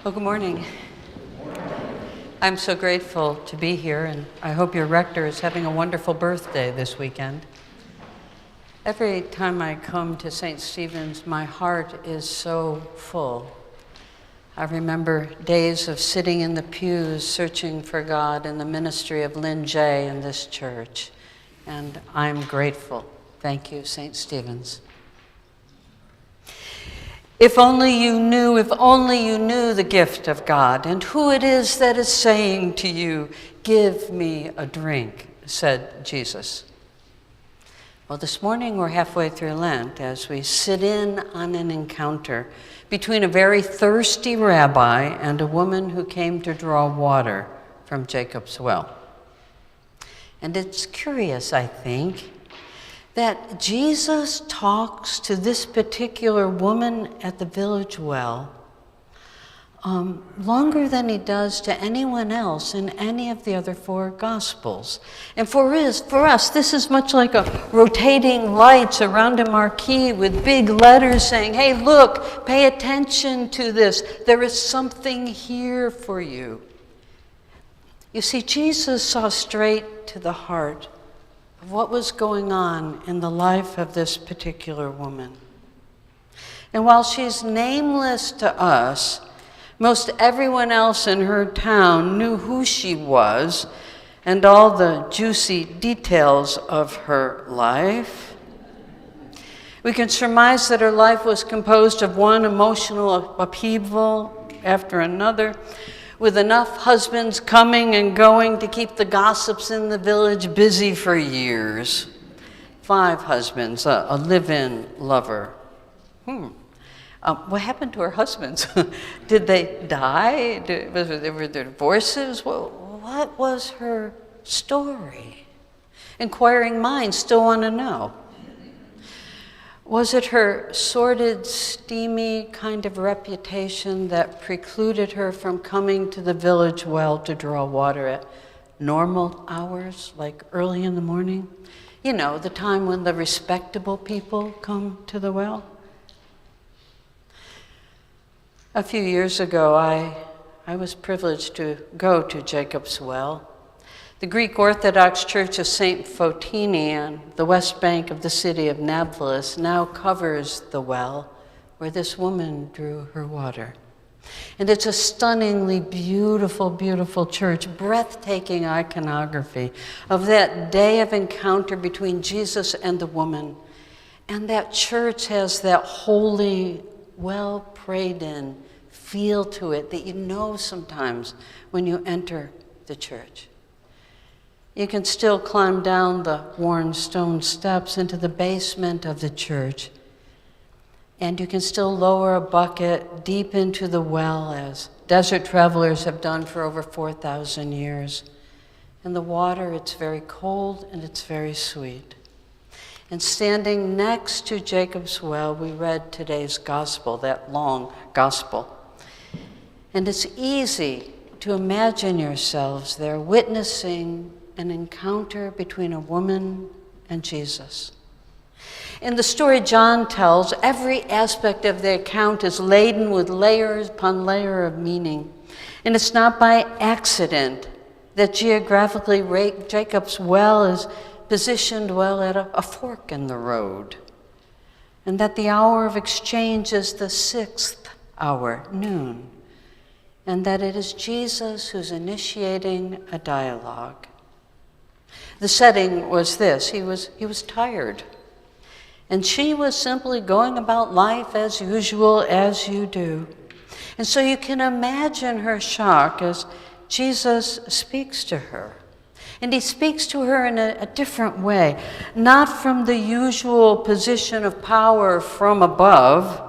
Well, good morning. I'm so grateful to be here, and I hope your rector is having a wonderful birthday this weekend. Every time I come to St. Stephen's, my heart is so full. I remember days of sitting in the pews searching for God in the ministry of Lynn J. in this church, and I'm grateful. Thank you, St. Stephen's. If only you knew the gift of God and who it is that is saying to you, "Give me a drink," said Jesus. Well, this morning we're halfway through Lent as we sit in on an encounter between a very thirsty rabbi and a woman who came to draw water from Jacob's well. And it's curious, I think, that Jesus talks to this particular woman at the village well longer than he does to anyone else in any of the other four Gospels. And for us, this is much like a rotating lights around a marquee with big letters saying, "Hey, look, pay attention to this. There is something here for you." You see, Jesus saw straight to the heart of what was going on in the life of this particular woman. And while she's nameless to us, most everyone else in her town knew who she was and all the juicy details of her life. We can surmise that her life was composed of one emotional upheaval after another, with enough husbands coming and going to keep the gossips in the village busy for years. 5 husbands, a live-in lover. What happened to her husbands? Did they die? Were there divorces? What was her story? Inquiring minds still want to know. Was it her sordid, steamy kind of reputation that precluded her from coming to the village well to draw water at normal hours, like early in the morning? You know, the time when the respectable people come to the well? A few years ago, I was privileged to go to Jacob's well. The Greek Orthodox Church of St. Fotini on the west bank of the city of Nablus now covers the well where this woman drew her water. And it's a stunningly beautiful, beautiful church, breathtaking iconography of that day of encounter between Jesus and the woman. And that church has that holy, well prayed in feel to it that you know sometimes when you enter the church. You can still climb down the worn stone steps into the basement of the church, and you can still lower a bucket deep into the well, as desert travelers have done for over 4,000 years. And the water, it's very cold and it's very sweet. And standing next to Jacob's well, we read today's gospel, that long gospel. And it's easy to imagine yourselves there witnessing an encounter between a woman and Jesus. In the story John tells, every aspect of the account is laden with layers upon layer of meaning. And it's not by accident that geographically Jacob's well is positioned well at a fork in the road, and that the hour of exchange is the 6th hour, noon, and that it is Jesus who's initiating a dialogue. The setting was this: he was tired, and she was simply going about life as usual, as you do. And so you can imagine her shock as Jesus speaks to her. And he speaks to her in a different way, not from the usual position of power from above,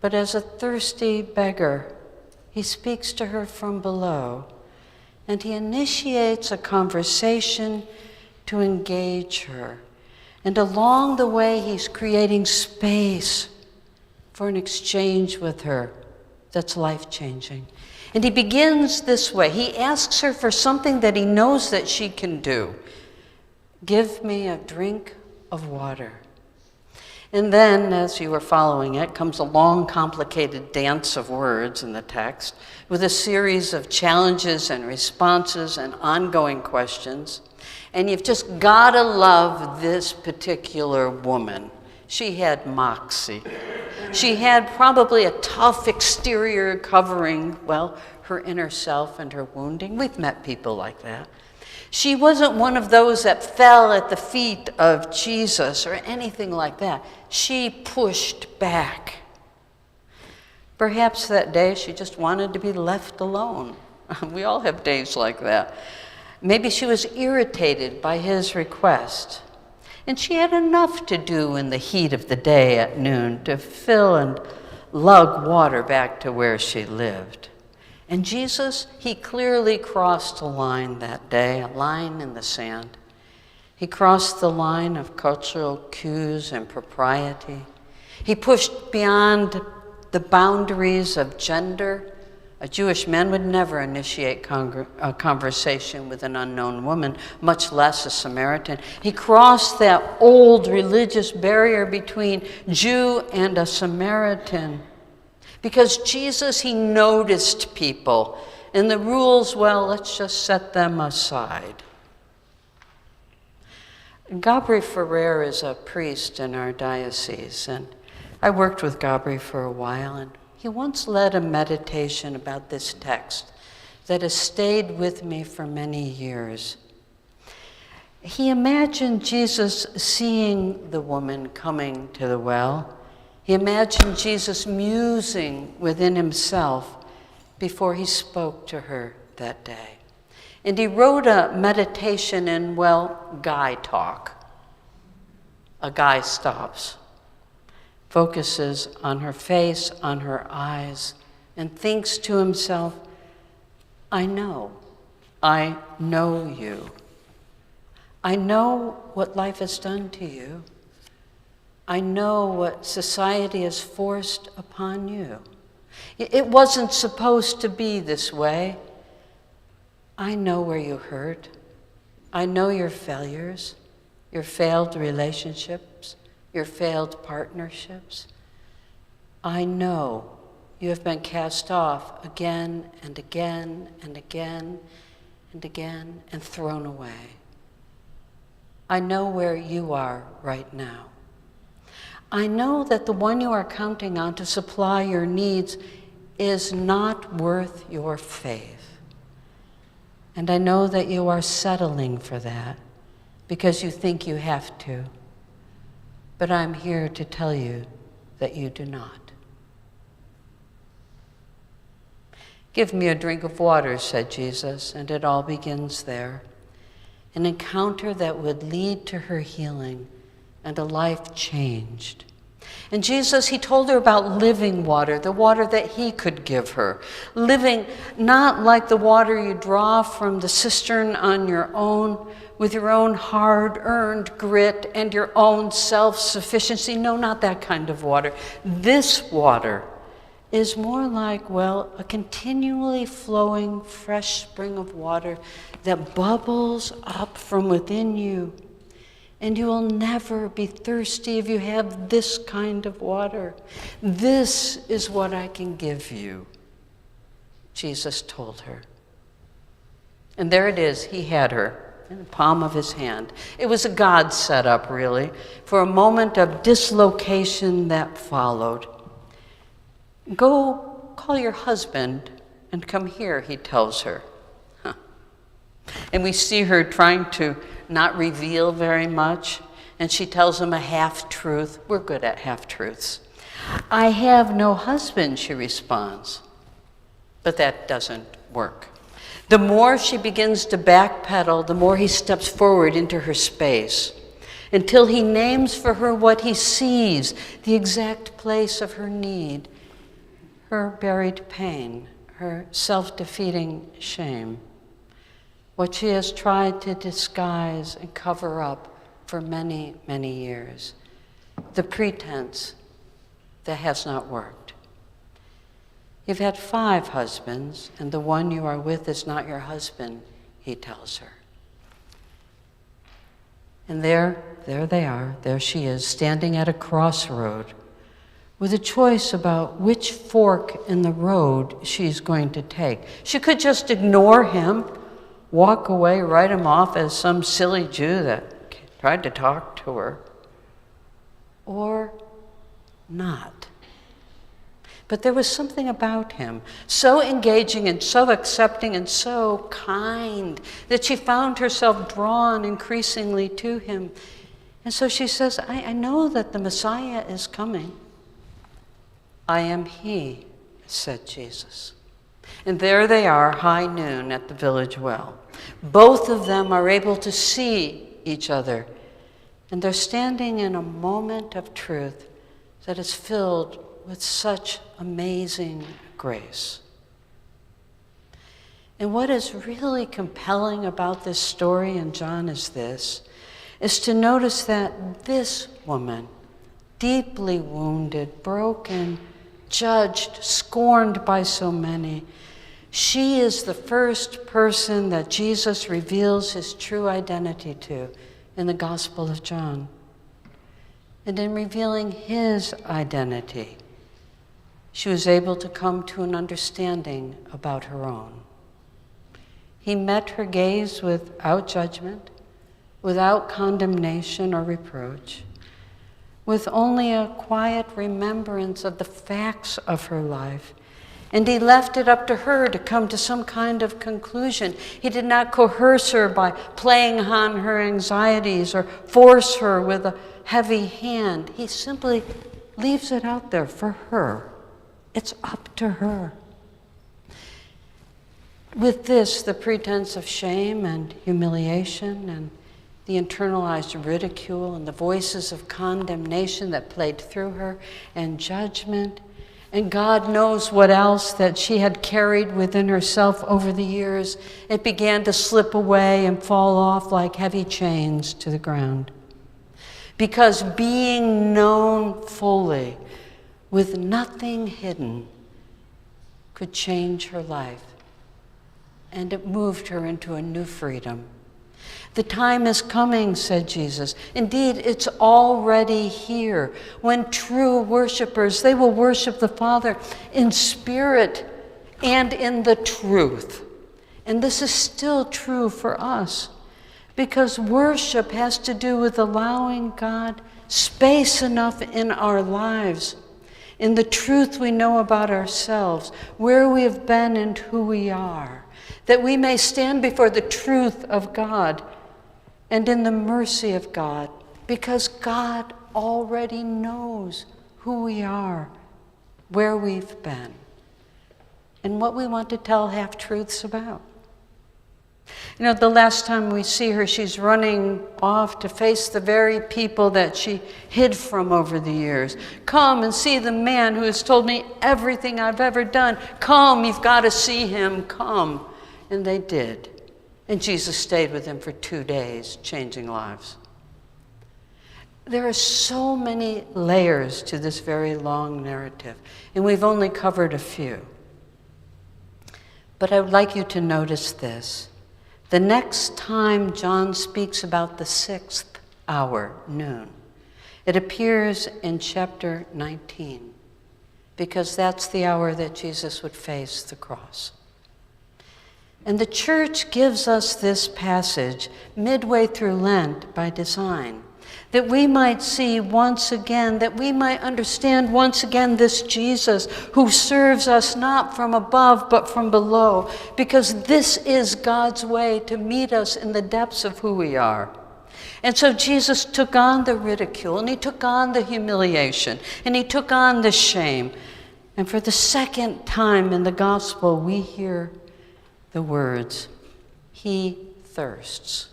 but as a thirsty beggar. He speaks to her from below, and he initiates a conversation to engage her. And along the way, he's creating space for an exchange with her that's life-changing. And he begins this way. He asks her for something that he knows that she can do. "Give me a drink of water." And then, as you were following it, comes a long, complicated dance of words in the text with a series of challenges and responses and ongoing questions. And you've just got to love this particular woman. She had moxie. She had probably a tough exterior covering, well, her inner self and her wounding. We've met people like that. She wasn't one of those that fell at the feet of Jesus or anything like that. She pushed back. Perhaps that day she just wanted to be left alone. We all have days like that. Maybe she was irritated by his request. And she had enough to do in the heat of the day at noon to fill and lug water back to where she lived. And Jesus, he clearly crossed a line that day, a line in the sand. He crossed the line of cultural cues and propriety. He pushed beyond the boundaries of gender. A Jewish man would never initiate a conversation with an unknown woman, much less a Samaritan. He crossed that old religious barrier between Jew and a Samaritan. Because Jesus, he noticed people. And the rules, well, let's just set them aside. Gabri Ferrer is a priest in our diocese, and I worked with Gabri for a while, and he once led a meditation about this text that has stayed with me for many years. He imagined Jesus seeing the woman coming to the well. He imagined Jesus musing within himself before he spoke to her that day. And he wrote a meditation in, well, guy talk. A guy stops, focuses on her face, on her eyes, and thinks to himself, I know you. I know what life has done to you. I know what society has forced upon you. It wasn't supposed to be this way. I know where you hurt. I know your failures, your failed relationships, your failed partnerships. I know you have been cast off again and again and again and again and thrown away. I know where you are right now. I know that the one you are counting on to supply your needs is not worth your faith. And I know that you are settling for that because you think you have to. But I'm here to tell you that you do not. Give me a drink of water, said Jesus, and it all begins there. An encounter that would lead to her healing and a life changed. And Jesus, he told her about living water, the water that he could give her. Living not like the water you draw from the cistern on your own, with your own hard-earned grit and your own self-sufficiency. No, not that kind of water. This water is more like, well, a continually flowing fresh spring of water that bubbles up from within you. And you will never be thirsty if you have this kind of water. This is what I can give you, Jesus told her. And there it is, he had her in the palm of his hand. It was a God setup, really, for a moment of dislocation that followed. Go call your husband and come here, he tells her. And we see her trying to not reveal very much, and she tells him a half-truth. We're good at half-truths. I have no husband, she responds. But that doesn't work. The more she begins to backpedal, the more he steps forward into her space, until he names for her what he sees, the exact place of her need, her buried pain, her self-defeating shame, what she has tried to disguise and cover up for many, many years, the pretense that has not worked. You've had 5 husbands, and the one you are with is not your husband, he tells her. And there they are. There she is, standing at a crossroad with a choice about which fork in the road she's going to take. She could just ignore him, walk away, write him off as some silly Jew that tried to talk to her, or not. But there was something about him, so engaging and so accepting and so kind, that she found herself drawn increasingly to him. And so she says, I know that the Messiah is coming. I am he, said Jesus. And there they are, high noon at the village well. Both of them are able to see each other, and they're standing in a moment of truth that is filled with such amazing grace. And what is really compelling about this story in John is to notice that this woman, deeply wounded, broken, judged, scorned by so many, she is the first person that Jesus reveals his true identity to in the Gospel of John. And in revealing his identity, she was able to come to an understanding about her own. He met her gaze without judgment, without condemnation or reproach, with only a quiet remembrance of the facts of her life. And he left it up to her to come to some kind of conclusion. He did not coerce her by playing on her anxieties or force her with a heavy hand. He simply leaves it out there for her. It's up to her. With this, the pretense of shame and humiliation and the internalized ridicule and the voices of condemnation that played through her and judgment, and God knows what else that she had carried within herself over the years, it began to slip away and fall off like heavy chains to the ground. Because being known fully, with nothing hidden, could change her life. And it moved her into a new freedom. The time is coming, said Jesus. Indeed, it's already here. When true worshipers, they will worship the Father in spirit and in the truth. And this is still true for us, because worship has to do with allowing God space enough in our lives, in the truth we know about ourselves, where we have been and who we are, that we may stand before the truth of God and in the mercy of God, because God already knows who we are, where we've been, and what we want to tell half-truths about. You know, the last time we see her, she's running off to face the very people that she hid from over the years. Come and see the man who has told me everything I've ever done. Come, you've got to see him, come. And they did. And Jesus stayed with them for 2 days, changing lives. There are so many layers to this very long narrative, and we've only covered a few. But I would like you to notice this. The next time John speaks about the 6th hour, noon, it appears in chapter 19, because that's the hour that Jesus would face the cross. And the church gives us this passage midway through Lent by design, that we might see once again, that we might understand once again this Jesus who serves us not from above but from below, because this is God's way to meet us in the depths of who we are. And so Jesus took on the ridicule, and he took on the humiliation, and he took on the shame. And for the second time in the gospel, we hear the words, "He thirsts."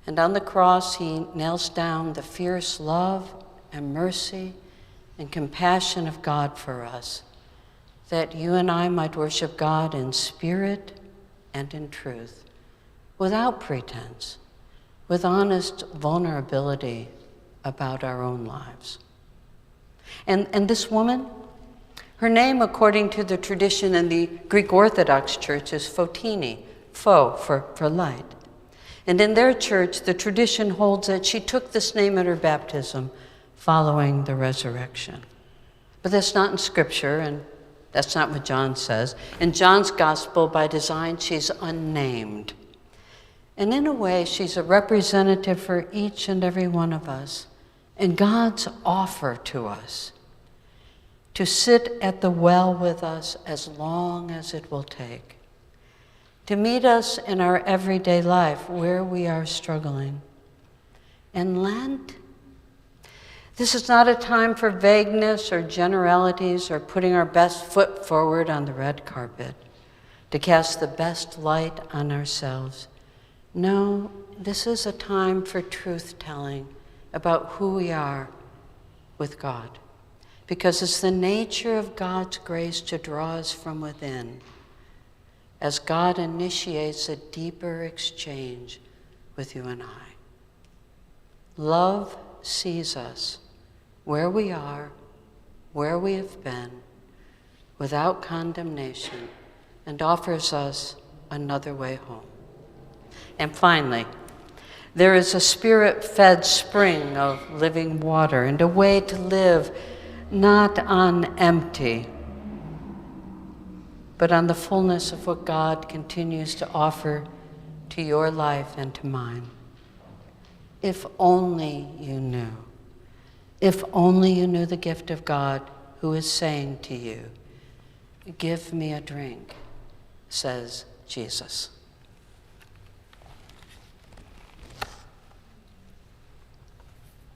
And on the cross, he nails down the fierce love and mercy and compassion of God for us, that you and I might worship God in spirit and in truth, without pretense, with honest vulnerability about our own lives. And this woman, her name, according to the tradition in the Greek Orthodox Church, is Fotini, for light. And in their church, the tradition holds that she took this name at her baptism following the resurrection. But that's not in Scripture, and that's not what John says. In John's gospel, by design, she's unnamed. And in a way, she's a representative for each and every one of us, and God's offer to us to sit at the well with us as long as it will take, to meet us in our everyday life where we are struggling. And Lent, this is not a time for vagueness or generalities or putting our best foot forward on the red carpet to cast the best light on ourselves. No, this is a time for truth-telling about who we are with God, because it's the nature of God's grace to draw us from within as God initiates a deeper exchange with you and I. Love sees us where we are, where we have been, without condemnation, and offers us another way home. And finally, there is a spirit-fed spring of living water and a way to live not on empty, but on the fullness of what God continues to offer to your life and to mine. If only you knew. If only you knew the gift of God who is saying to you, "Give me a drink," says Jesus.